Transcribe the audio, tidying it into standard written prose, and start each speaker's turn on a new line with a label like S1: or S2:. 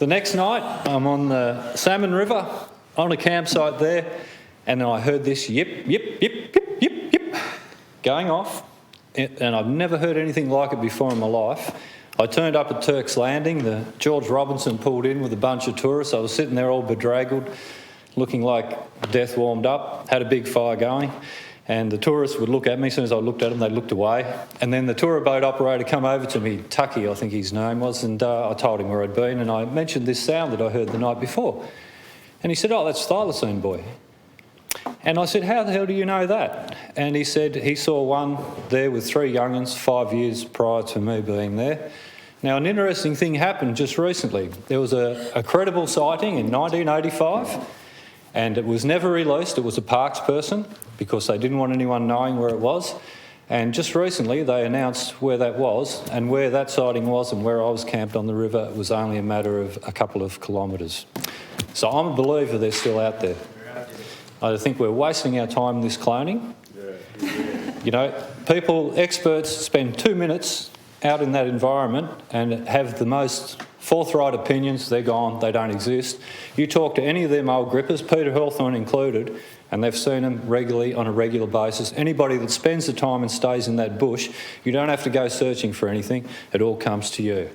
S1: The next night, I'm on the Salmon River, on a campsite there, and I heard this yip, yip, yip, yip, yip, yip, going off, and I've never heard anything like it before in my life. I turned up at Turk's Landing. The George Robinson pulled in with a bunch of tourists. I was sitting there all bedraggled, looking like death warmed up, had a big fire going, and the tourists would look at me. As soon as I looked at them, they looked away. And then the tour boat operator come over to me, Tucky, I think his name was, and I told him where I'd been, and I mentioned this sound that I heard the night before. And he said, "Oh, that's Thylacine Boy." And I said, "How the hell do you know that?" And he said he saw one there with 3 young'uns 5 years prior to me being there. Now, an interesting thing happened just recently. There was a credible sighting in 1985, and it was never released. It was a parks person because they didn't want anyone knowing where it was. And just recently they announced where that was, and where that sighting was and where I was camped on the river was only a matter of a couple of kilometres. So I'm a believer they're still out there. I think we're wasting our time in this cloning. You know, experts spend 2 minutes out in that environment and have the most forthright opinions. They're gone, they don't exist. You talk to any of them old grippers, Peter Hawthorne included, and they've seen them regularly on a regular basis. Anybody that spends the time and stays in that bush, you don't have to go searching for anything. It all comes to you.